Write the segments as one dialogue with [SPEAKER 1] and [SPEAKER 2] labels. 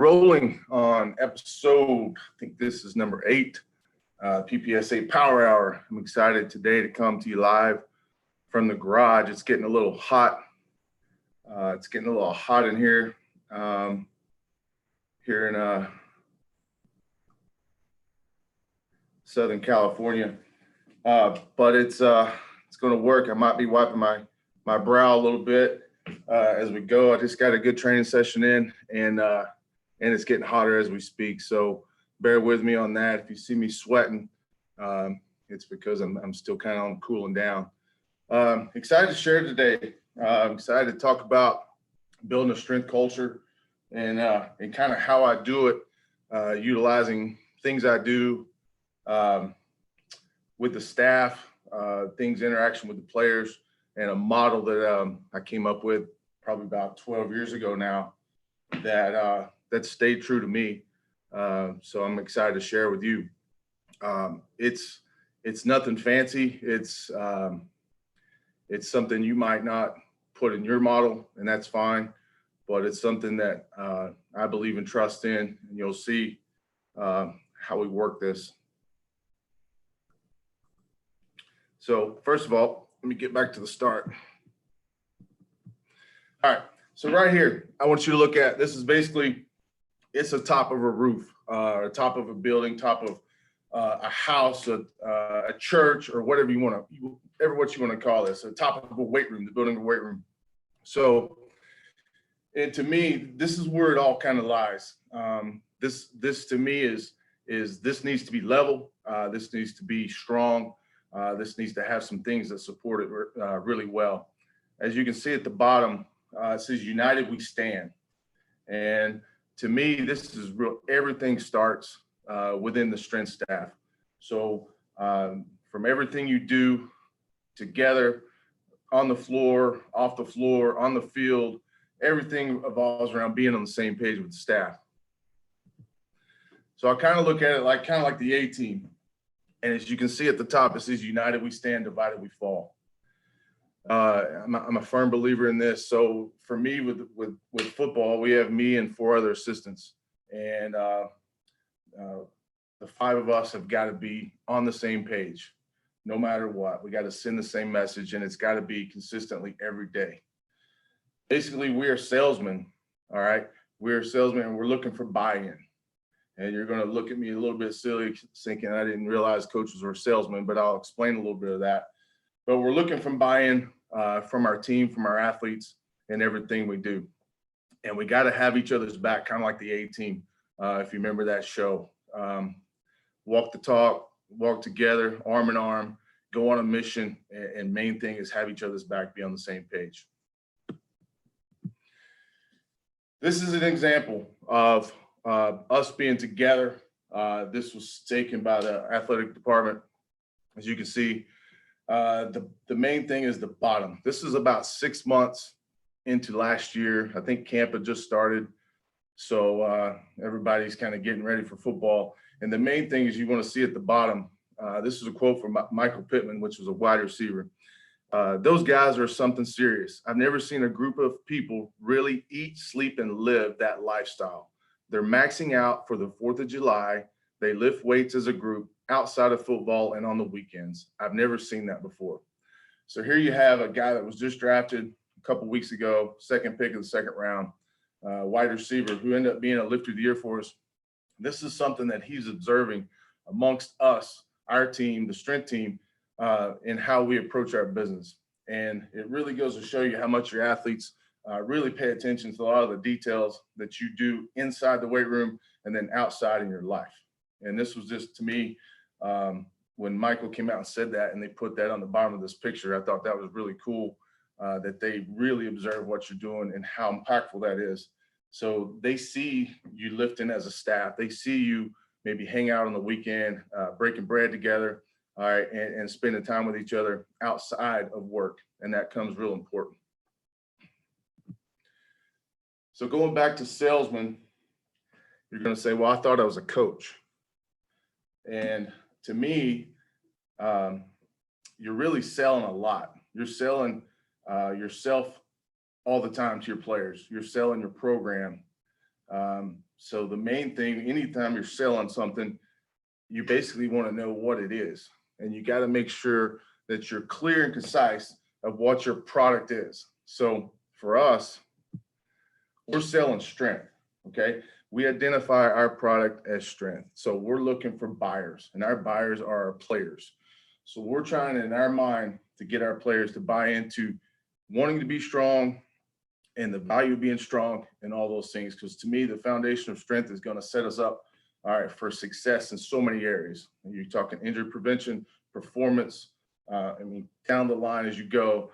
[SPEAKER 1] Rolling on episode, I think this is number 8, PPSA Power Hour. I'm excited today to come to you live from the garage. It's getting a little hot. It's getting a little hot in here, here in Southern California. But it's going to work. I might be wiping my brow a little bit as we go. I just got a good training session in, and it's getting hotter as we speak. So bear with me on that. If you see me sweating, it's because I'm still kind of on cooling down. Excited to share today. I'm excited to talk about building a strength culture and kind of how I do it, utilizing things I do with the staff, interaction with the players, and a model that I came up with probably about 12 years ago now that stayed true to me. So I'm excited to share with you. It's nothing fancy. It's something you might not put in your model, and that's fine. But it's something that I believe and trust in, and you'll see how we work this. So first of all, let me get back to the start. All right, so right here, I want you to look at, this is basically, it's the top of a roof, top of a building, top of a house, a church, or whatever you want to call this, the top of a weight room, the building of a weight room. So, and to me, this is where it all kind of lies. This to me is this needs to be level. This needs to be strong. This needs to have some things that support it really well. As you can see at the bottom, it says "United We Stand," and to me, this is real. Everything starts within the strength staff. So from everything you do together, on the floor, off the floor, on the field, everything evolves around being on the same page with the staff. So I kind of look at it like the A team. And as you can see at the top, it says "United we stand, divided we fall." I'm a firm believer in this. So for me, with football, we have me and 4 other assistants, and the 5 of us have got to be on the same page, no matter what. We got to send the same message, and it's got to be consistently every day. Basically, we are salesmen. All right, we're salesmen, and we're looking for buy-in. And you're going to look at me a little bit silly, thinking I didn't realize coaches were salesmen, but I'll explain a little bit of that. But we're looking for buy-in from our team, from our athletes, and everything we do. And we got to have each other's back, kind of like the A team, if you remember that show. Walk the talk, walk together, arm in arm, go on a mission, and main thing is have each other's back, be on the same page. This is an example of us being together. This was taken by the athletic department. As you can see, the main thing is the bottom. This is about 6 months into last year. I think camp had just started. So everybody's kind of getting ready for football. And the main thing is you want to see at the bottom. This is a quote from Michael Pittman, which was a wide receiver. Those guys are something serious. I've never seen a group of people really eat, sleep, and live that lifestyle. They're maxing out for the 4th of July. They lift weights as a group outside of football and on the weekends. I've never seen that before. So here you have a guy that was just drafted a couple weeks ago, 2nd pick of the 2nd round, wide receiver, who ended up being a lifter of the year for us. This is something that he's observing amongst us, our team, the strength team, and how we approach our business. And it really goes to show you how much your athletes really pay attention to a lot of the details that you do inside the weight room and then outside in your life. And this was just, to me, when Michael came out and said that, and they put that on the bottom of this picture, I thought that was really cool, that they really observe what you're doing and how impactful that is. So they see you lifting as a staff. They see you maybe hang out on the weekend, breaking bread together, all right, and spending time with each other outside of work. And that comes real important. So going back to salesman, you're going to say, well, I thought I was a coach. And to me, you're really selling a lot. You're selling yourself all the time to your players. You're selling your program. So the main thing, anytime you're selling something, you basically want to know what it is. And you got to make sure that you're clear and concise of what your product is. So for us, we're selling strength, okay? We identify our product as strength. So we're looking for buyers, and our buyers are our players. So we're trying in our mind to get our players to buy into wanting to be strong and the value of being strong and all those things. Because to me, the foundation of strength is going to set us up, all right, for success in so many areas. And you're talking injury prevention, performance, down the line as you go,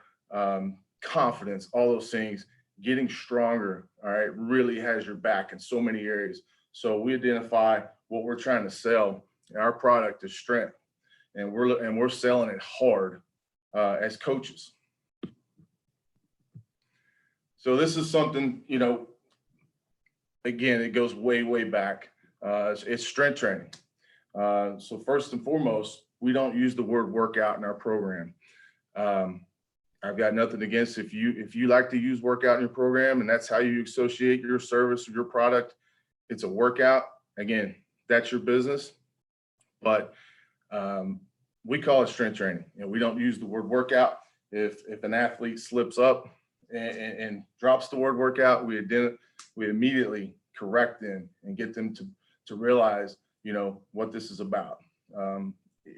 [SPEAKER 1] confidence, all those things. Getting stronger, all right, really has your back in so many areas. So we identify what we're trying to sell. Our product is strength, and we're selling it hard as coaches. So this is something, again, it goes way, way back. It's strength training. So first and foremost, we don't use the word workout in our program. I've got nothing against if you like to use workout in your program and that's how you associate your service or your product, it's a workout. Again, that's your business. But we call it strength training, and we don't use the word workout. If an athlete slips up and drops the word workout, we immediately correct them and get them to realize, what this is about.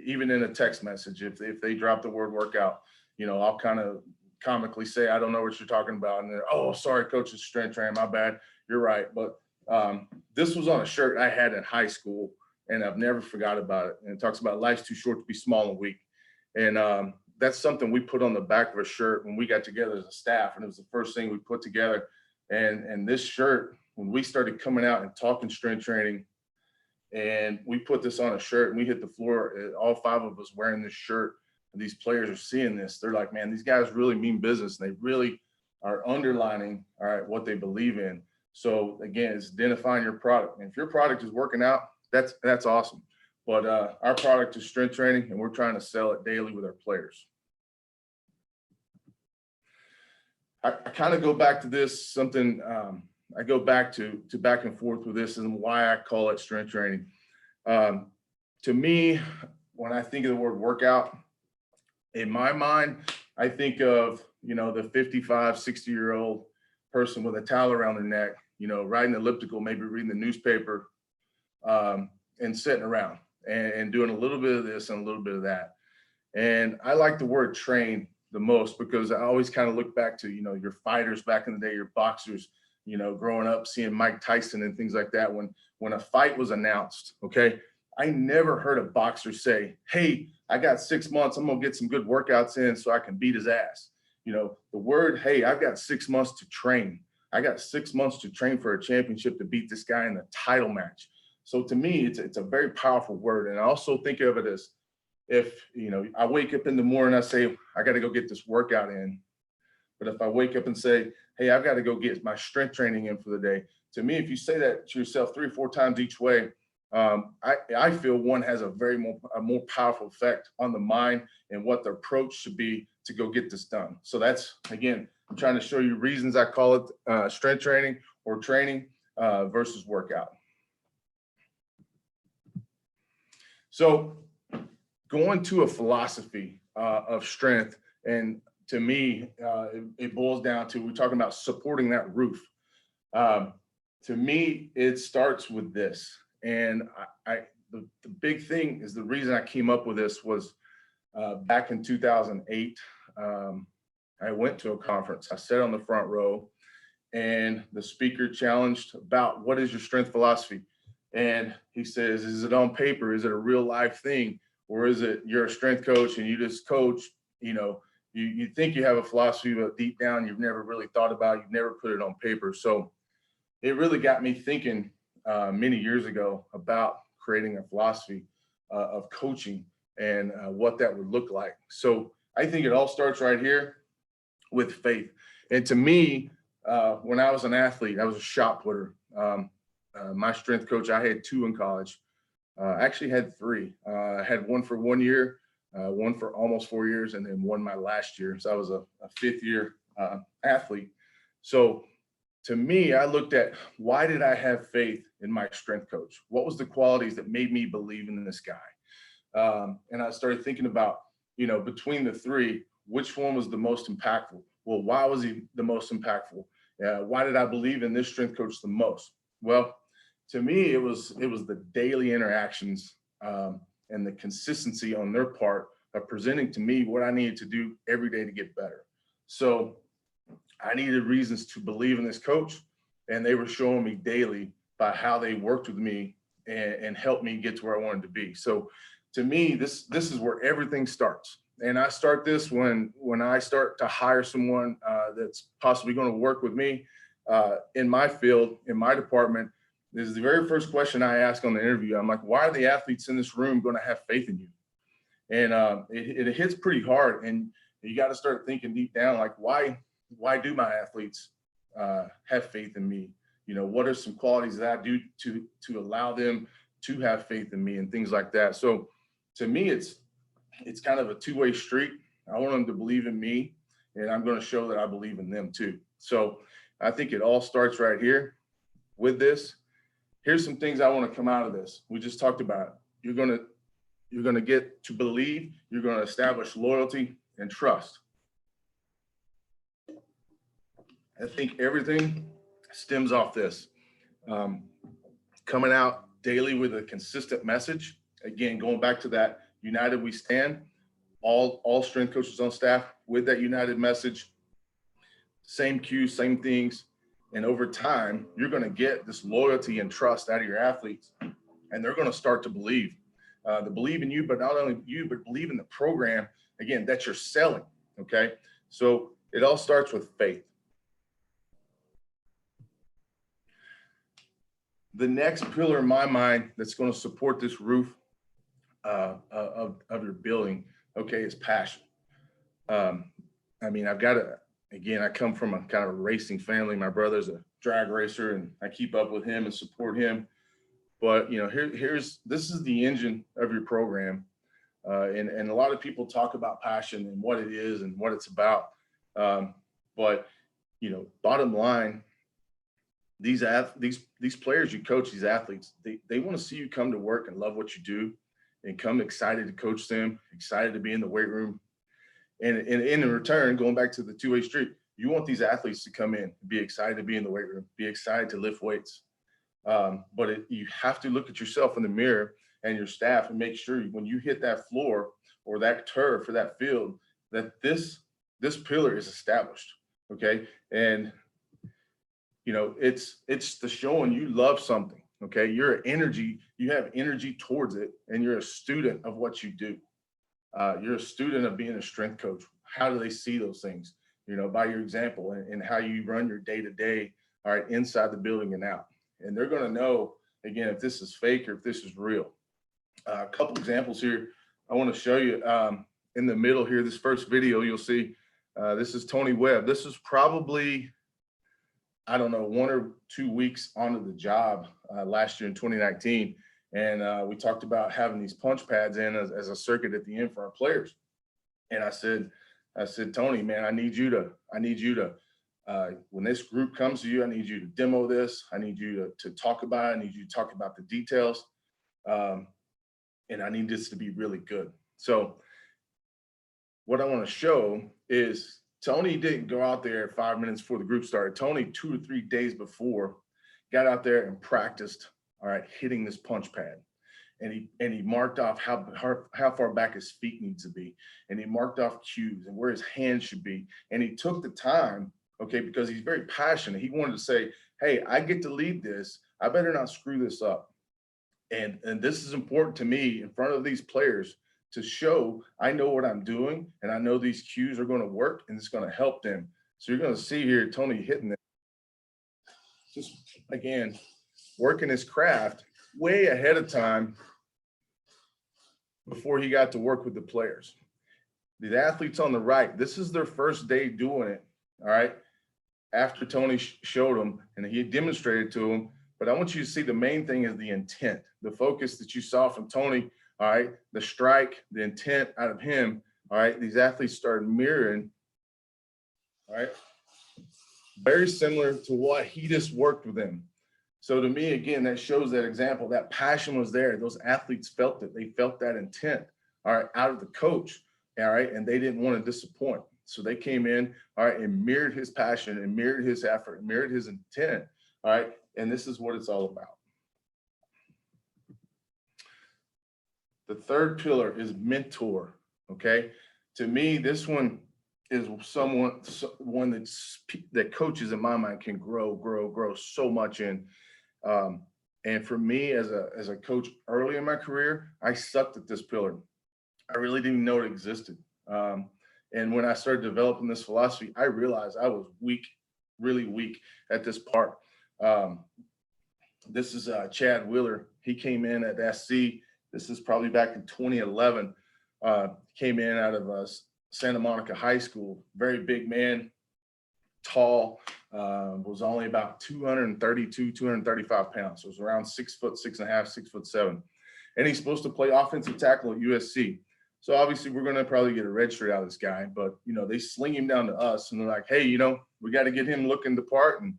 [SPEAKER 1] Even in a text message, if they drop the word workout, I'll kind of comically say, I don't know what you're talking about. And they're, oh, sorry, coach, it's strength training, my bad. You're right. But this was on a shirt I had in high school, and I've never forgot about it. And it talks about life's too short to be small and weak. And that's something we put on the back of a shirt when we got together as a staff. And it was the first thing we put together. And this shirt, when we started coming out and talking strength training, and we put this on a shirt and we hit the floor, all 5 of us wearing this shirt. And these players are seeing this. They're like, man, these guys really mean business. And they really are underlining, all right, what they believe in. So again, it's identifying your product. And if your product is working out, that's awesome. But our product is strength training, and we're trying to sell it daily with our players. I kind of go back to this, something I go back to back and forth with this and why I call it strength training. To me, when I think of the word workout, in my mind, I think of, the 55, 60-year-old person with a towel around their neck, riding elliptical, maybe reading the newspaper, and sitting around and doing a little bit of this and a little bit of that. And I like the word train the most because I always kind of look back to, your fighters back in the day, your boxers, growing up, seeing Mike Tyson and things like that. When a fight was announced, okay, I never heard a boxer say, hey, I got 6 months, I'm gonna get some good workouts in so I can beat his ass. The word, hey, I've got 6 months to train. I got 6 months to train for a championship to beat this guy in the title match. So to me, it's a very powerful word. And I also think of it as if, I wake up in the morning, I say, I got to go get this workout in. But if I wake up and say, hey, I've got to go get my strength training in for the day. To me, if you say that to yourself 3 or 4 times each way, I feel one has a more powerful effect on the mind and what the approach should be to go get this done. So that's, again, I'm trying to show you reasons I call it strength training or training versus workout. So going to a philosophy of strength, and to me, it boils down to, we're talking about supporting that roof. To me, it starts with this. And the big thing is, the reason I came up with this was back in 2008, I went to a conference. I sat on the front row, and the speaker challenged about, what is your strength philosophy? And he says, is it on paper? Is it a real life thing? Or is it you're a strength coach and you just coach, you think you have a philosophy, but deep down, you've never really thought about it. You've never put it on paper. So it really got me thinking many years ago about creating a philosophy of coaching and what that would look like. So I think it all starts right here with faith. And to me, when I was an athlete, I was a shot putter. My strength coach, I had 2 in college. I actually had 3. I had one for 1 year, one for almost 4 years, and then one my last year. So I was a 5th year athlete. So to me, I looked at why did I have faith in my strength coach? What was the qualities that made me believe in this guy? And I started thinking about, between the three, which one was the most impactful? Well, why was he the most impactful? Why did I believe in this strength coach the most? Well, to me, it was the daily interactions and the consistency on their part of presenting to me what I needed to do every day to get better. So I needed reasons to believe in this coach, and they were showing me daily by how they worked with me and helped me get to where I wanted to be. So to me, this is where everything starts. And I start this when I start to hire someone that's possibly going to work with me in my field, in my department. This is the very first question I ask on the interview. I'm like, why are the athletes in this room going to have faith in you? And it hits pretty hard. And you got to start thinking deep down, like, why do my athletes have faith in me? What are some qualities that I do to allow them to have faith in me and things like that? So to me, it's kind of a two-way street. I want them to believe in me, and I'm going to show that I believe in them too. So I think it all starts right here with this. Here's some things I want to come out of this. We just talked about it. You're going to get to believe. You're going to establish loyalty and trust. I think everything stems off this. Coming out daily with a consistent message. Again, going back to that united we stand, all strength coaches on staff with that united message, same cues, same things. And over time, you're going to get this loyalty and trust out of your athletes, and they're going to start to believe. To believe in you, but not only you, but believe in the program, again, that you're selling, okay? So it all starts with faith. The next pillar in my mind that's going to support this roof of your building, okay, is passion. I've got to, again, I come from a kind of a racing family. My brother's a drag racer, and I keep up with him and support him. But this is the engine of your program, and a lot of people talk about passion and what it is and what it's about. But bottom line, these players you coach, these athletes, they want to see you come to work and love what you do, and come excited to coach them, excited to be in the weight room. And in return, going back to the two-way street, you want these athletes to come in, be excited to be in the weight room, be excited to lift weights. But you have to look at yourself in the mirror and your staff and make sure when you hit that floor or that turf or that field, that this pillar is established. Okay. And it's the showing you love something. Okay. You have energy towards it, and you're a student of what you do. You're a student of being a strength coach. How do they see those things? By your example and how you run your day-to-day, all right, inside the building and out. And they're going to know, again, if this is fake or if this is real. A couple examples here I want to show you. In the middle here, this first video, you'll see this is Tony Webb. This is probably, I don't know, 1 or 2 weeks onto the job last year in 2019. And we talked about having these punch pads in as a circuit at the end for our players. And I said, Tony, man, I need you to, when this group comes to you, I need you to demo this. I need you to talk about it. I need you to talk about the details. And I need this to be really good. So what I want to show is Tony didn't go out there 5 minutes before the group started. Tony, 2 or 3 days before, got out there and practiced, all right, hitting this punch pad. And he marked off how far back his feet needs to be. And he marked off cues and where his hands should be. And he took the time, okay, because he's very passionate. He wanted to say, hey, I get to lead this. I better not screw this up. And this is important to me in front of these players to show I know what I'm doing, and I know these cues are going to work, and it's going to help them. So you're going to see here Tony hitting it. Just, again, working his craft way ahead of time before he got to work with the players. The athletes on the right, this is their first day doing it, all right, after Tony showed them and he demonstrated to them. But I want you to see the main thing is the intent, the focus that you saw from Tony, all right, the strike, the intent out of him, all right. These athletes started mirroring, all right, very similar to what he just worked with him. So to me, again, that shows that example, that passion was there. Those athletes felt it. They felt that intent, all right, out of the coach, all right, and they didn't want to disappoint. So they came in, all right, and mirrored his passion and mirrored his effort, and mirrored his intent, all right, and this is what it's all about. The third pillar is mentor, okay? To me, this one is one that coaches in my mind can grow so much in. And for me as a coach early in my career, I sucked at this pillar. I really didn't know it existed. And when I started developing this philosophy, I realized I was weak, really weak at this part. This is Chad Wheeler. He came in at SC. This is probably back in 2011. Came in out of Santa Monica High School. Very big man, tall, was only about 232, 235 pounds. So it was around 6'6.5", 6'7". And he's supposed to play offensive tackle at USC. So obviously we're going to probably get a red shirt out of this guy, but they sling him down to us and they're like, hey, we got to get him looking the part. And,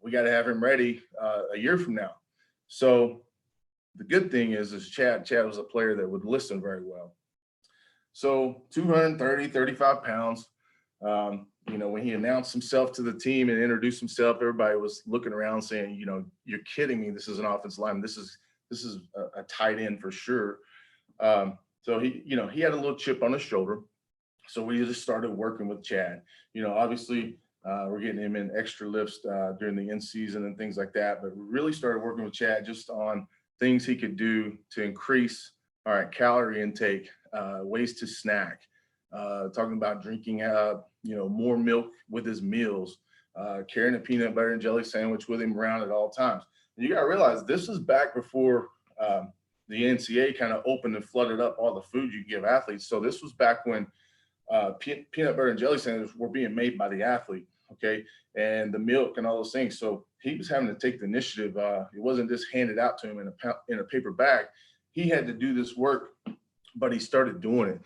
[SPEAKER 1] we got to have him ready a year from now. So the good thing is Chad was a player that would listen very well. So 230, 35 pounds, when he announced himself to the team and introduced himself, everybody was looking around saying, you're kidding me. This is an offensive lineman. This is a tight end for sure. So he had a little chip on his shoulder. So we just started working with Chad. Obviously we're getting him in extra lifts during the in season and things like that. But we really started working with Chad just on things he could do to increase, calorie intake, ways to snack, talking about drinking, more milk with his meals, carrying a peanut butter and jelly sandwich with him around at all times. And you got to realize this is back before the NCAA kind of opened and flooded up all the food you give athletes. So this was back when peanut butter and jelly sandwiches were being made by the athlete, okay, and the milk and all those things. So he was having to take the initiative. It wasn't just handed out to him in a paper bag. He had to do this work, but he started doing it.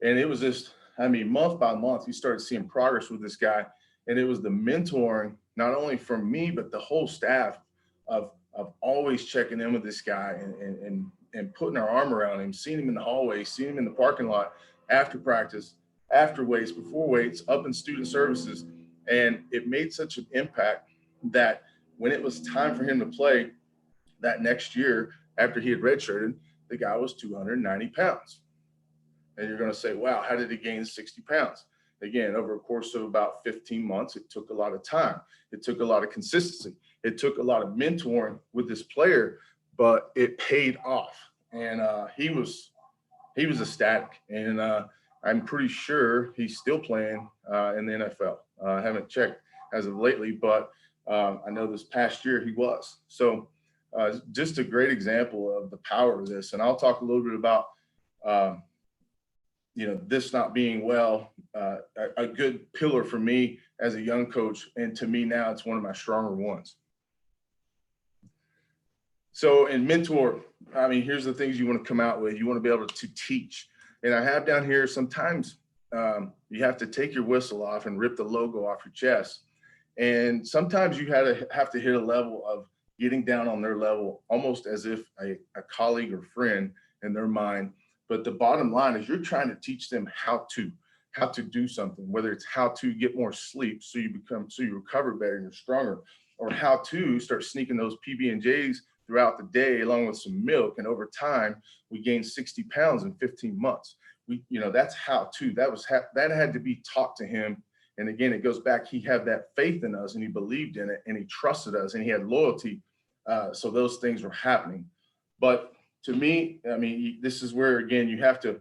[SPEAKER 1] And it was just, month by month, you started seeing progress with this guy. And it was the mentoring, not only from me, but the whole staff of always checking in with this guy and putting our arm around him, seeing him in the hallway, seeing him in the parking lot, after practice, after weights, before weights, up in student services. And it made such an impact that when it was time for him to play that next year, after he had redshirted, the guy was 290 pounds. And you're going to say, wow, how did he gain 60 pounds? Again, over a course of about 15 months, it took a lot of time. It took a lot of consistency. It took a lot of mentoring with this player, but it paid off. And he was ecstatic. And I'm pretty sure he's still playing in the NFL. I haven't checked as of lately, but I know this past year he was. So just a great example of the power of this. And I'll talk a little bit about this not being a good pillar for me as a young coach. And to me now, it's one of my stronger ones. So in mentor, here's the things you want to come out with. You want to be able to teach. And I have down here, sometimes you have to take your whistle off and rip the logo off your chest. And sometimes you have to hit a level of getting down on their level, almost as if a colleague or friend in their mind. But the bottom line is you're trying to teach them how to do something, whether it's how to get more sleep so you recover better and you're stronger, or how to start sneaking those PB&Js throughout the day along with some milk. And over time, we gained 60 pounds in 15 months. That's how to. That had to be taught to him. And again, it goes back, he had that faith in us and he believed in it and he trusted us and he had loyalty. So those things were happening. But to me, this is where, again, you have to,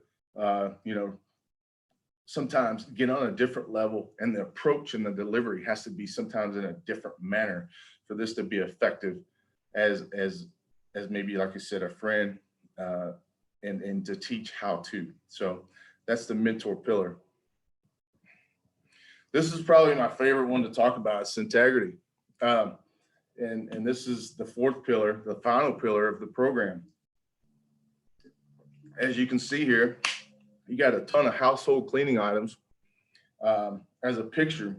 [SPEAKER 1] sometimes get on a different level, and the approach and the delivery has to be sometimes in a different manner for this to be effective as maybe, like I said, a friend, and to teach how to. So that's the mentor pillar. This is probably my favorite one to talk about, is integrity. And this is the fourth pillar, the final pillar of the program. As you can see here, you got a ton of household cleaning items as a picture.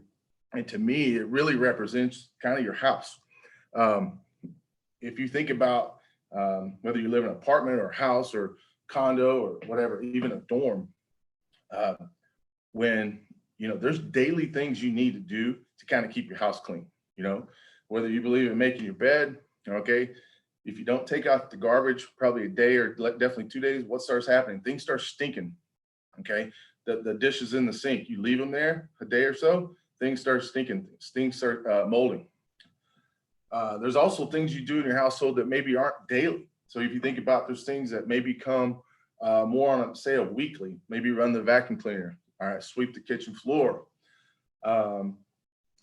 [SPEAKER 1] And to me, it really represents kind of your house. Um, if you think about whether you live in an apartment or a house or condo or whatever, even a dorm, uh, when there's daily things you need to do to kind of keep your house clean. Whether you believe in making your bed, okay. If you don't take out the garbage, probably a day or definitely 2 days, what starts happening? Things start stinking. Okay, the dishes in the sink, you leave them there a day or so, things start stinking. Things start molding. There's also things you do in your household that maybe aren't daily. So if you think about those things that maybe come more on, say, a weekly, maybe run the vacuum cleaner, all right, sweep the kitchen floor,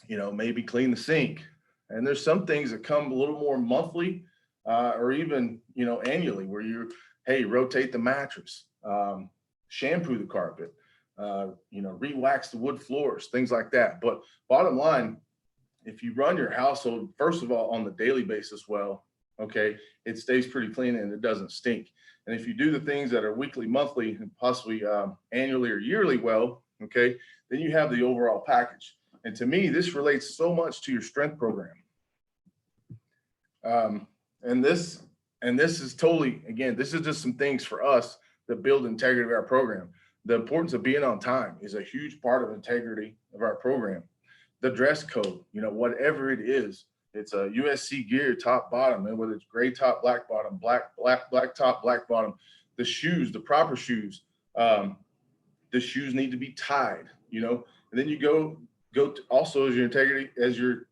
[SPEAKER 1] maybe clean the sink. And there's some things that come a little more monthly or even, annually, where hey, rotate the mattress, shampoo the carpet, re-wax the wood floors, things like that. But bottom line, if you run your household, first of all, on the daily basis well, okay, it stays pretty clean and it doesn't stink. And if you do the things that are weekly, monthly, and possibly annually or yearly well, okay, then you have the overall package. And to me, this relates so much to your strength program. And this is totally, again, this is just some things for us that build integrity of our program. The importance of being on time is a huge part of integrity of our program. The dress code, whatever it is, it's a USC gear, top, bottom, and whether it's gray top, black bottom, black top, black bottom, the shoes, the proper shoes, the shoes need to be tied, and then you go to also as your integrity, as your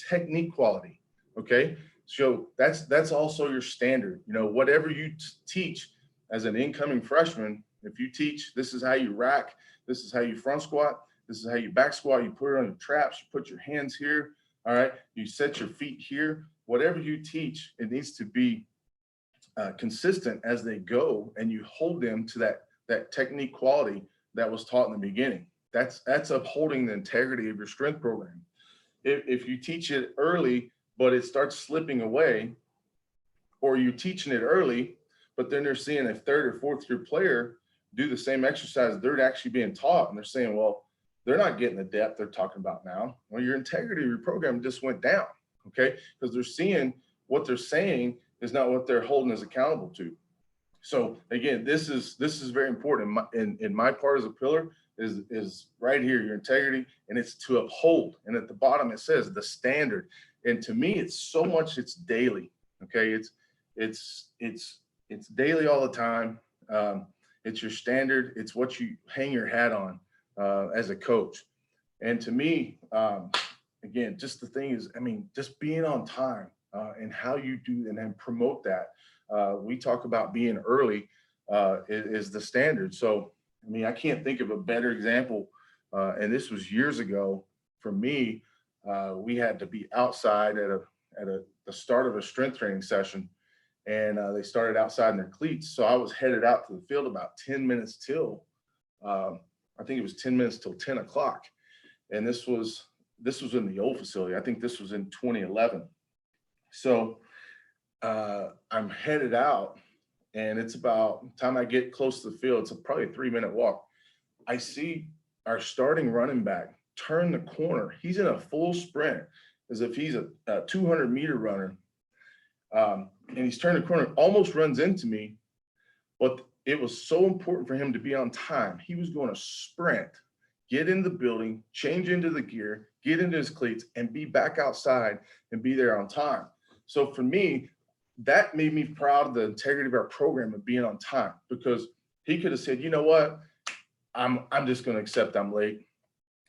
[SPEAKER 1] technique quality. Okay. So that's also your standard, whatever you teach as an incoming freshman. If you teach, this is how you rack, this is how you front squat, this is how you back squat, you put it on your traps, you put your hands here, all right, you set your feet here. Whatever you teach, it needs to be consistent as they go, and you hold them to that technique quality that was taught in the beginning. That's upholding the integrity of your strength program. If you teach it early, but it starts slipping away, or you're teaching it early, but then they're seeing a third or fourth year player do the same exercise they're actually being taught, and they're saying, well, they're not getting the depth they're talking about now. Well, your integrity of your program just went down, okay? Because they're seeing what they're saying is not what they're holding us accountable to. So again, this is very important. In my part as a pillar is right here, your integrity, and it's to uphold. And at the bottom it says the standard. And to me, it's daily. Okay, it's daily all the time. It's your standard. It's what you hang your hat on as a coach. And to me, again, just the thing is, just being on time and how you do and then promote that. We talk about being early is the standard. So, I can't think of a better example. And this was years ago for me. We had to be outside at the start of a strength training session, and they started outside in their cleats. So I was headed out to the field about 10 minutes till, I think it was 10 minutes till 10 o'clock. And this was in the old facility. I think this was in 2011. So I'm headed out, and it's about time I get close to the field. It's probably a 3-minute walk. I see our starting running back turn the corner. He's in a full sprint as if he's a 200-meter runner. And he's turned the corner, almost runs into me, but it was so important for him to be on time. He was going to sprint, get in the building, change into the gear, get into his cleats, and be back outside and be there on time. So for me, that made me proud of the integrity of our program of being on time, because he could have said, you know what, I'm just going to accept I'm late.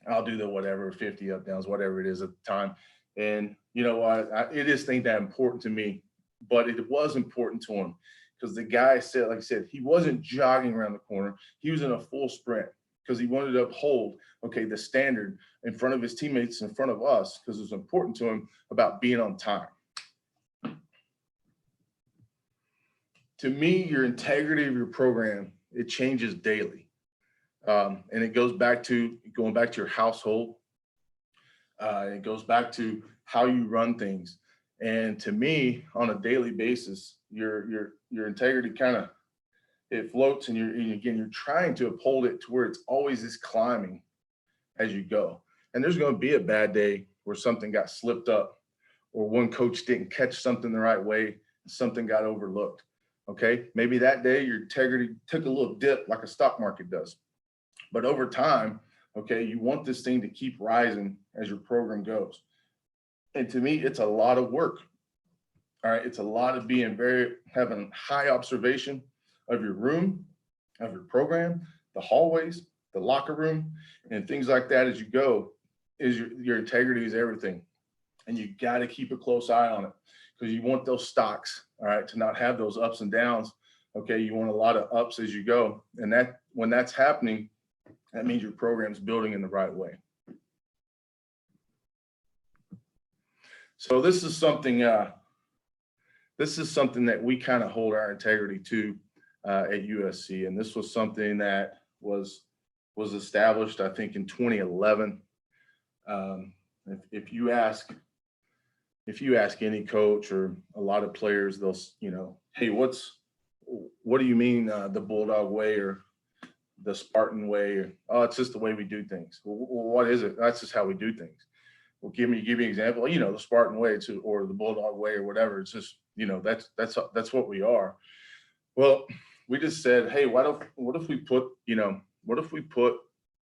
[SPEAKER 1] I'll do the whatever, 50 up downs, whatever it is at the time. And you know what, it is thing that important to me, but it was important to him because the guy said, like I said, he wasn't jogging around the corner. He was in a full sprint because he wanted to uphold, okay, the standard in front of his teammates, in front of us, because it was important to him about being on time. To me, your integrity of your program, it changes daily. And it goes back to going back to your household. It goes back to how you run things. And to me, on a daily basis, your integrity kind of, it floats, and you're trying to uphold it to where it's always is climbing as you go. And there's going to be a bad day where something got slipped up, or one coach didn't catch something the right way and something got overlooked. Okay, maybe that day your integrity took a little dip like a stock market does. But over time, okay, you want this thing to keep rising as your program goes. And to me, it's a lot of work. All right, it's a lot of having high observation of your room, of your program, the hallways, the locker room, and things like that as you go. Is your integrity is everything, and you got to keep a close eye on it, because you want those stocks, all right, to not have those ups and downs. Okay, you want a lot of ups as you go, and that when that's happening, that means your program's building in the right way. So this is something that we kind of hold our integrity to at USC, and this was something that was established, I think, in 2011. If you ask any coach or a lot of players, they'll, hey, what do you mean the Bulldog way or the Spartan way? Or, oh, it's just the way we do things. Well, what is it? That's just how we do things. Well, give me an example. The Spartan way or the Bulldog way or whatever. It's just, that's what we are. Well, we just said, hey, what if we put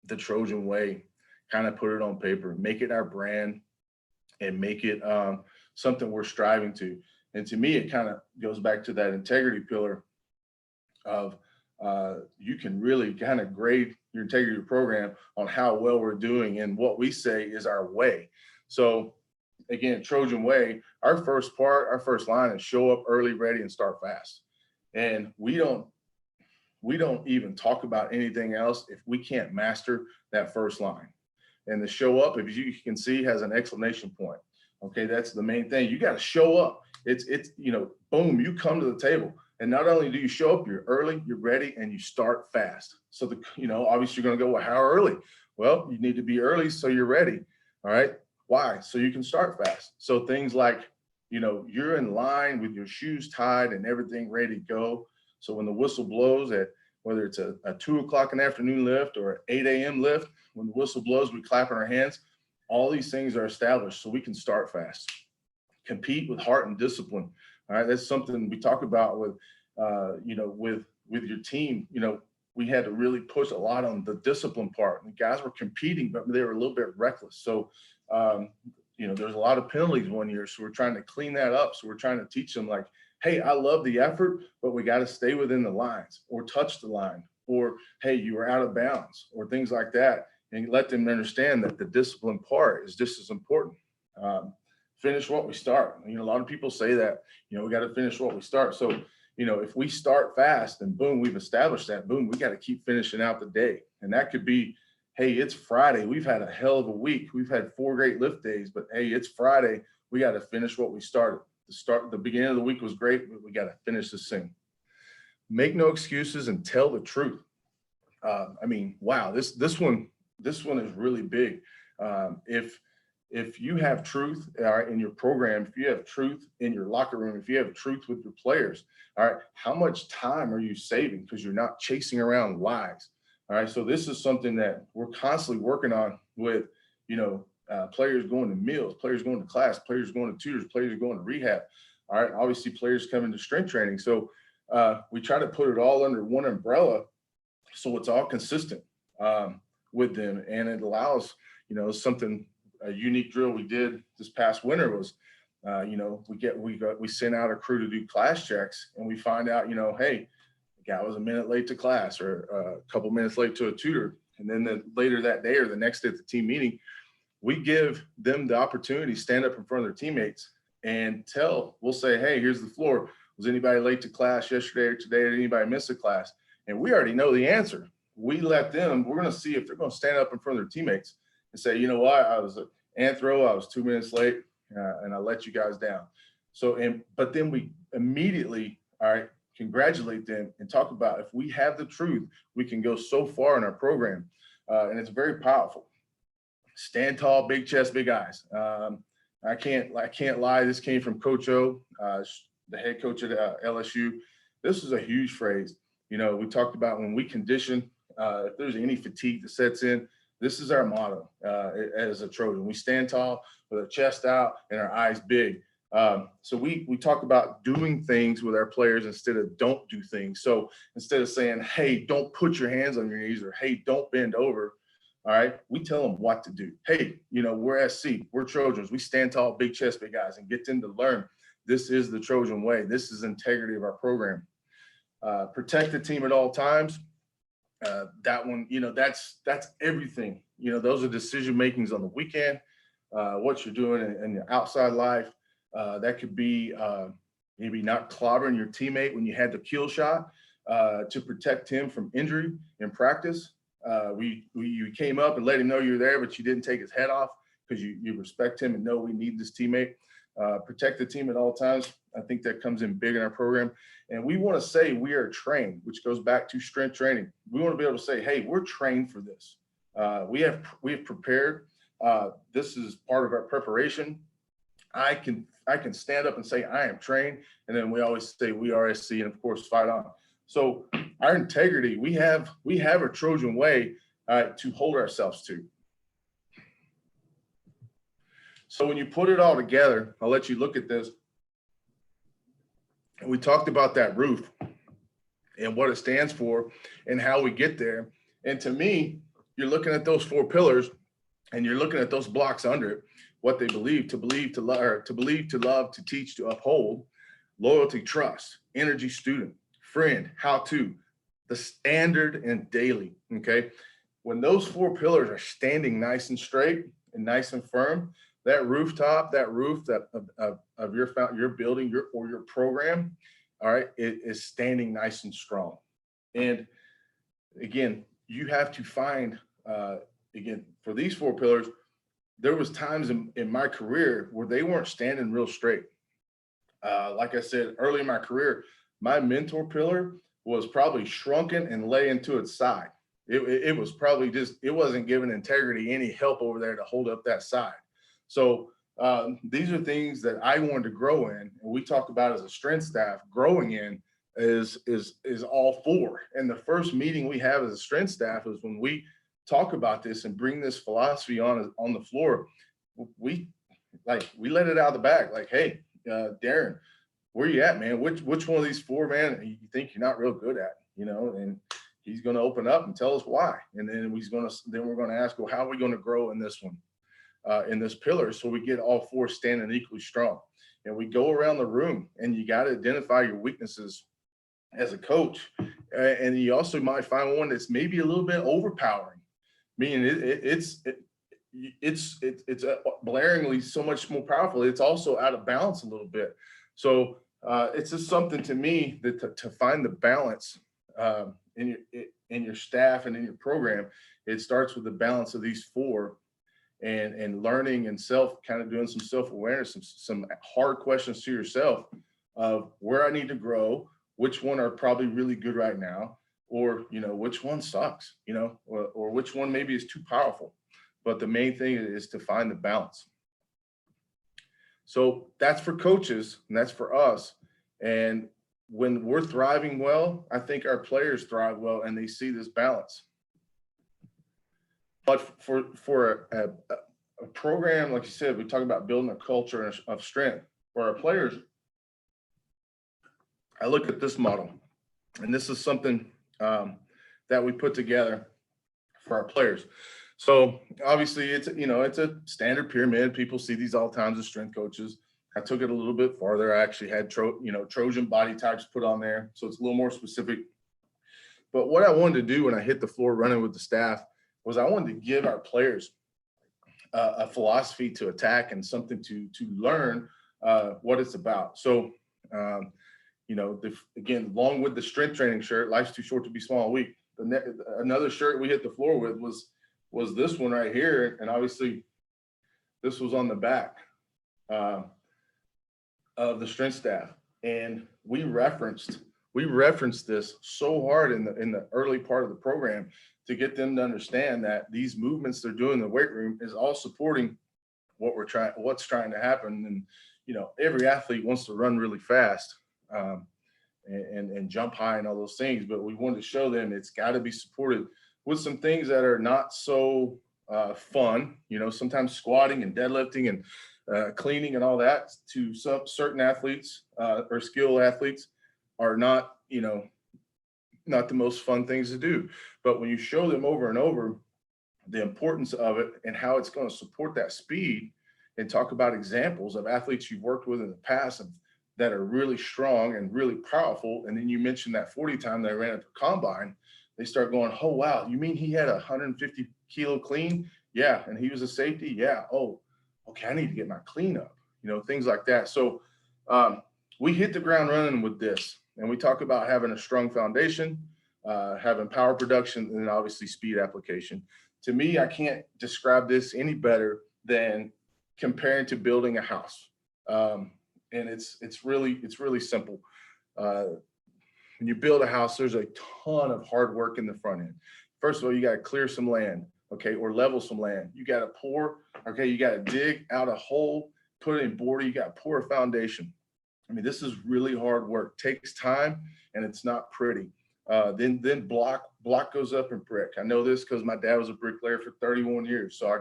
[SPEAKER 1] the Trojan way, kind of put it on paper, make it our brand, and make it something we're striving to. And to me, it kind of goes back to that integrity pillar of you can really kind of grade your integrity program on how well we're doing and what we say is our way. So again, Trojan way, our first line is show up early, ready, and start fast. And we don't even talk about anything else if we can't master that first line. And the show up, if you can see, has an exclamation point. Okay, that's the main thing. You got to show up. It's boom, you come to the table. And not only do you show up, you're early, you're ready, and you start fast. So obviously you're going to go, well, how early? Well, you need to be early so you're ready. All right. Why? So you can start fast. So things like, you're in line with your shoes tied and everything ready to go. So when the whistle blows at whether it's a 2 o'clock in the afternoon lift or an 8 a.m. lift, when the whistle blows, we clap in our hands. All these things are established so we can start fast. Compete with heart and discipline. All right, that's something we talk about with your team. We had to really push a lot on the discipline part. And guys were competing, but they were a little bit reckless. So, there's a lot of penalties one year. So we're trying to clean that up. So we're trying to teach them like, hey, I love the effort, but we got to stay within the lines or touch the line, or, hey, you were out of bounds, or things like that. And let them understand that the discipline part is just as important. Finish what we start. A lot of people say that, we got to finish what we start. So, if we start fast and boom, we've established that, boom, we got to keep finishing out the day. And that could be, hey, it's Friday. We've had a hell of a week. We've had 4 great lift days, but hey, it's Friday. We got to finish what we started. The beginning of the week was great, but we got to finish this thing. Make no excuses and tell the truth. Wow, this one is really big. If you have truth in your program, if you have truth in your locker room, if you have truth with your players, all right, how much time are you saving because you're not chasing around lies? All right, so this is something that we're constantly working on with, players going to meals, players going to class, players going to tutors, players going to rehab. All right, obviously players coming to strength training. So we try to put it all under one umbrella so it's all consistent with them. And it allows, a unique drill we did this past winter was, we sent out a crew to do class checks, and we find out, hey, the guy was a minute late to class or a couple minutes late to a tutor. And then later that day or the next day at the team meeting, we give them the opportunity to stand up in front of their teammates and we'll say, hey, here's the floor. Was anybody late to class yesterday or today? Or did anybody miss a class? And we already know the answer. We're going to see if they're going to stand up in front of their teammates and say, you know what, I was anthro, I was 2 minutes late and I let you guys down. But then we immediately, all right, congratulate them and talk about if we have the truth, we can go so far in our program. And it's very powerful. Stand tall, big chest, big eyes. I can't lie. This came from Coach O, the head coach at LSU. This is a huge phrase. We talked about when we condition, if there's any fatigue that sets in, This is our motto as a Trojan. We stand tall with our chest out and our eyes big. So we talk about doing things with our players instead of don't do things. So instead of saying, hey, don't put your hands on your knees, or hey, don't bend over. All right, we tell them what to do. Hey, we're SC, we're Trojans. We stand tall, big chest, big guys, and get them to learn. This is the Trojan way. This is integrity of our program. Protect the team at all times. That one, that's everything. Those are decision makings on the weekend, what you're doing in your outside life. That could be maybe not clobbering your teammate when you had the kill shot to protect him from injury in practice. You came up and let him know you're there, but you didn't take his head off because you respect him and know we need this teammate. Protect the team at all times. I think that comes in big in our program. And we want to say we are trained, which goes back to strength training. We want to be able to say, hey, we're trained for this. We have prepared. This is part of our preparation. I can stand up and say I am trained, and then we always say we are SC, and of course fight on. So our integrity, we have a Trojan way to hold ourselves to. So when you put it all together, I'll let you look at this. And we talked about that roof and what it stands for and how we get there. And to me, you're looking at those 4 pillars and you're looking at those blocks under it, what they believe, to love, to teach, to uphold, loyalty, trust, energy, student, friend, how to, the standard, and daily. Okay. When those 4 pillars are standing nice and straight and nice and firm, that roof of your building, your program, all right, it is standing nice and strong. And again, you have to find, again, for these 4 pillars, there was times in my career where they weren't standing real straight. Like I said, early in my career, my mentor pillar was probably shrunken and laying to its side. It was probably it wasn't giving integrity any help over there to hold up that side. So these are things that I wanted to grow in, and we talk about as a strength staff. Growing in is all 4. And the first meeting we have as a strength staff is when we talk about this and bring this philosophy on the floor. We let it out of the bag. Like, hey, Darren, where you at, man? Which one of these 4, man, you think you're not real good at? And he's going to open up and tell us why. And then we're going to ask, well, how are we going to grow in this one? In this pillar, so we get all 4 standing equally strong. And we go around the room, and you got to identify your weaknesses as a coach. And you also might find one that's maybe a little bit overpowering, meaning it's blaringly so much more powerful. It's also out of balance a little bit. So it's just something to me that to find the balance in your staff and in your program. It starts with the balance of these 4. And learning and kind of doing some self-awareness, some hard questions to yourself of where I need to grow, which one are probably really good right now, or, which one sucks, or which one maybe is too powerful. But the main thing is to find the balance. So that's for coaches and that's for us. And when we're thriving well, I think our players thrive well and they see this balance. But for a program, like you said, we talk about building a culture of strength. For our players, I look at this model, and this is something that we put together for our players. So obviously, it's a standard pyramid. People see these all the time as strength coaches. I took it a little bit farther. I actually had Trojan body types put on there, so it's a little more specific. But what I wanted to do when I hit the floor running with the staff was I wanted to give our players a philosophy to attack and something to learn what it's about. So, again, along with the strength training shirt, life's too short to be small and weak. Another shirt we hit the floor with was this one right here, and obviously this was on the back of the strength staff, and we referenced this so hard in the early part of the program to get them to understand that these movements they're doing in the weight room is all supporting what's trying to happen. And every athlete wants to run really fast and jump high and all those things, but we wanted to show them it's got to be supported with some things that are not so fun, sometimes squatting and deadlifting and cleaning and all that to some certain athletes or skilled athletes are not, not the most fun things to do. But when you show them over and over the importance of it and how it's going to support that speed, and talk about examples of athletes you've worked with in the past that are really strong and really powerful. And then you mentioned that 40 time they ran at the combine, they start going, oh, wow, you mean he had a 150 kilo clean? Yeah. And he was a safety? Yeah. Oh, okay, I need to get my clean up, things like that. So we hit the ground running with this. And we talk about having a strong foundation, having power production, and then obviously speed application. To me, I can't describe this any better than comparing to building a house. And it's really simple. When you build a house, there's a ton of hard work in the front end. First of all, you got to clear some land, okay, or level some land. You got to pour, okay, you got to dig out a hole, put it in border, you got to pour a foundation. I mean, this is really hard work, takes time, and it's not pretty. Then block goes up in brick. I know this because my dad was a bricklayer for 31 years. So I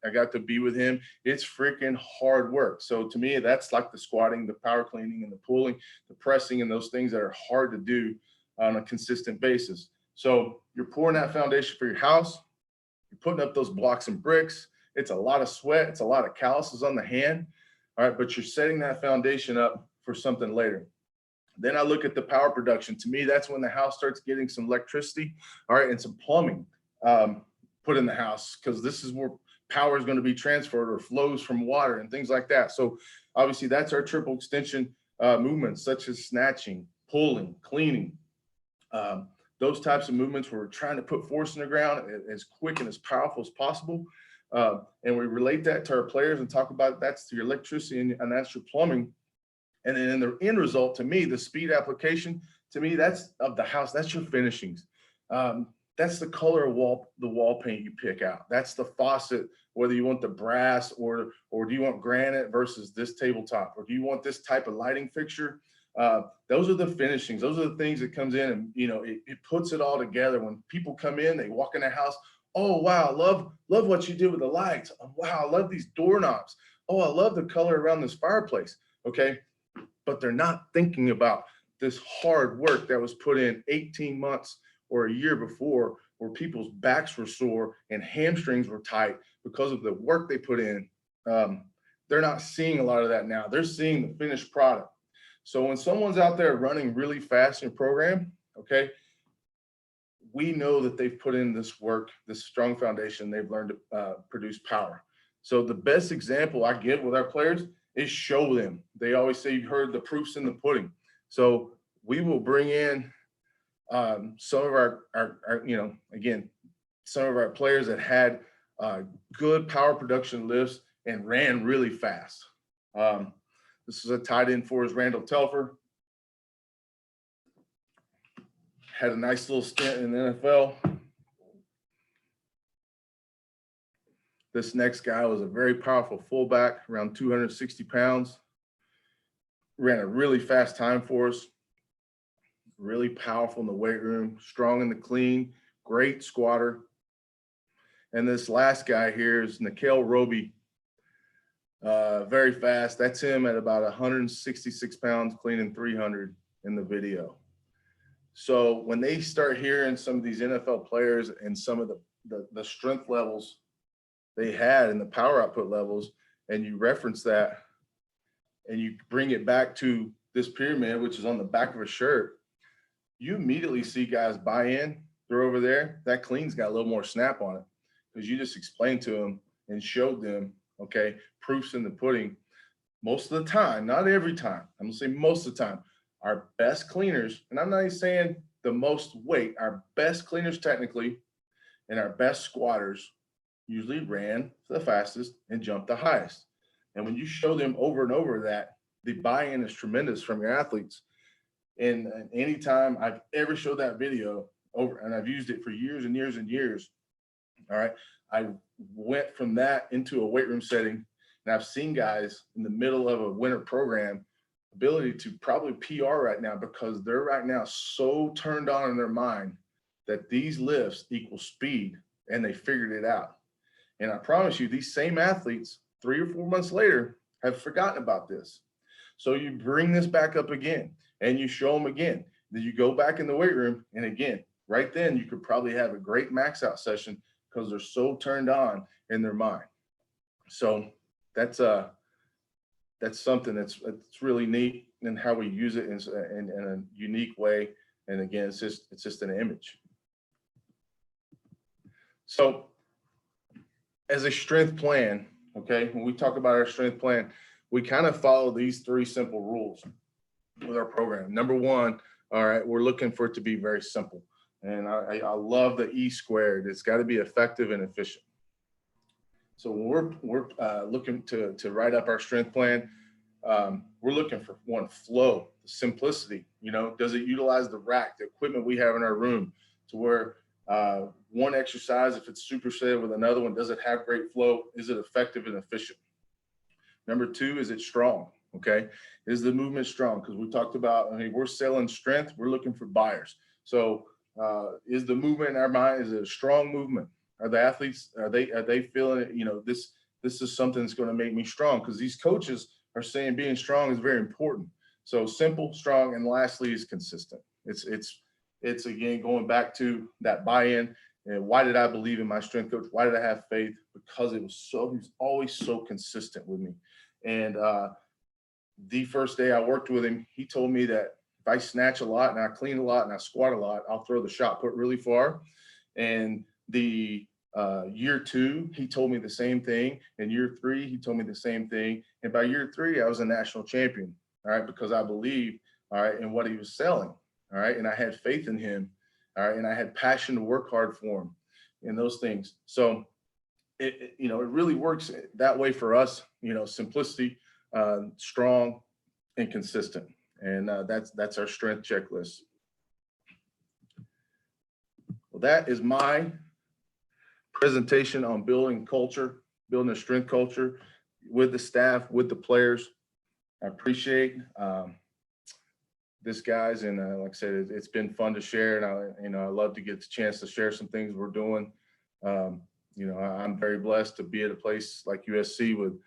[SPEAKER 1] got to be with him. It's freaking hard work. So to me, that's like the squatting, the power cleaning, and the pulling, the pressing, and those things that are hard to do on a consistent basis. So you're pouring that foundation for your house. You're putting up those blocks and bricks. It's a lot of sweat. It's a lot of calluses on the hand. All right, but you're setting that foundation up for something later. Then I look at the power production. To me, that's when the house starts getting some electricity, all right, and some plumbing put in the house, because this is where power is going to be transferred or flows from water and things like that. So obviously that's our triple extension movements, such as snatching, pulling, cleaning, those types of movements where we're trying to put force in the ground as quick and as powerful as possible. And we relate that to our players and talk about that's your electricity and that's your plumbing. And then in the end result, to me, the speed application, to me, that's of the house, that's your finishings. That's the color of the wall paint you pick out. That's the faucet, whether you want the brass or do you want granite versus this tabletop, or do you want this type of lighting fixture? Those are the finishings. Those are the things that comes in and, it puts it all together. When people come in, they walk in the house. Oh, wow, love what you did with the lights. Oh, wow, I love these doorknobs. Oh, I love the color around this fireplace. Okay. But they're not thinking about this hard work that was put in 18 months or a year before, where people's backs were sore and hamstrings were tight because of the work they put in. They're not seeing a lot of that now. They're seeing the finished product. So when someone's out there running really fast in a program, okay, we know that they've put in this work, this strong foundation, they've learned to produce power. So the best example I give with our players is show them. They always say, you've heard the proof's in the pudding. So we will bring in some of our again, some of our players that had good power production lifts and ran really fast. This is a tight end for us, Randall Telfer. Had a nice little stint in the NFL. This next guy was a very powerful fullback, around 260 pounds. Ran a really fast time for us. Really powerful in the weight room, strong in the clean, great squatter. And this last guy here is Nikhil Roby. Very fast. That's him at about 166 pounds, cleaning 300 in the video. So when they start hearing some of these NFL players and some of the strength levels they had and the power output levels, and you reference that and you bring it back to this pyramid, which is on the back of a shirt, you immediately see guys buy in. They're over there. That clean's got a little more snap on it because you just explained to them and showed them, okay, proofs in the pudding. Most of the time, not every time, I'm gonna say most of the time, our best cleaners, and I'm not even saying the most weight, our best cleaners technically and our best squatters usually ran the fastest and jumped the highest. And when you show them over and over that, the buy-in is tremendous from your athletes. And anytime I've ever showed that video over, and I've used it for years and years and years, all right, I went from that into a weight room setting, and I've seen guys in the middle of a winter program ability to probably PR right now because they're right now so turned on in their mind that these lifts equal speed, and they figured it out. And I promise you, these same athletes 3 or 4 months later have forgotten about this. So you bring this back up again and you show them again. Then you go back in the weight room, and again, right then you could probably have a great max out session because they're so turned on in their mind. So that's something that's really neat, and how we use it in a unique way. And again, it's just an image. So as a strength plan, okay, when we talk about our strength plan, we kind of follow these 3 simple rules with our program. Number 1, all right, we're looking for it to be very simple. And I love the E squared. It's got to be effective and efficient. So when we're looking to write up our strength plan, we're looking for 1, flow, simplicity. You know, does it utilize the rack, the equipment we have in our room, to where one exercise, if it's superset with another one, does it have great flow? Is it effective and efficient? Number 2, is it strong? Okay, is the movement strong? Because we talked about, I mean, we're selling strength. We're looking for buyers. So is the movement in our mind, is it a strong movement? Are the athletes, are they feeling it? You know, this is something that's going to make me strong, because these coaches are saying being strong is very important. So simple, strong, and lastly is consistent. It's again going back to that buy-in. And why did I believe in my strength coach? Why did I have faith? Because he was always so consistent with me. And the first day I worked with him, he told me that if I snatch a lot and I clean a lot and I squat a lot, I'll throw the shot put really far. And the year 2, he told me the same thing. In year 3, he told me the same thing. And by year 3, I was a national champion. All right, because I believed, all right, in what he was selling. All right, and I had faith in him. All right, and I had passion to work hard for him and those things. So it really works that way for us. You know, simplicity, strong, and consistent. And that's our strength checklist. Well, that is my presentation on building culture, building a strength culture with the staff, with the players. I appreciate this, guys, and like I said, it's been fun to share, and I love to get the chance to share some things we're doing. I'm very blessed to be at a place like USC with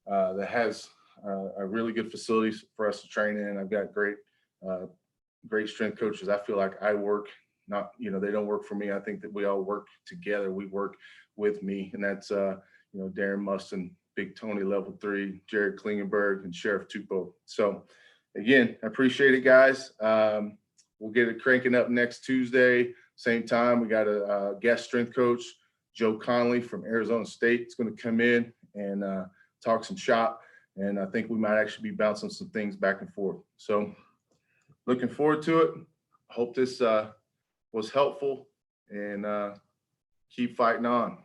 [SPEAKER 1] that has a really good facilities for us to train in. I've got great strength coaches. I feel like I work, not, they don't work for me. I think that we all work together. We work with me, and that's Darren Mustin, Big Tony Level 3, Jared Klingenberg, and Sheriff Tupou. So again, I appreciate it, guys. We'll get it cranking up next Tuesday, same time. We got a guest strength coach, Joe Conley from Arizona State. It's going to come in and talk some shop, and I think we might actually be bouncing some things back and forth. So looking forward to it. Hope this was helpful, and keep fighting on.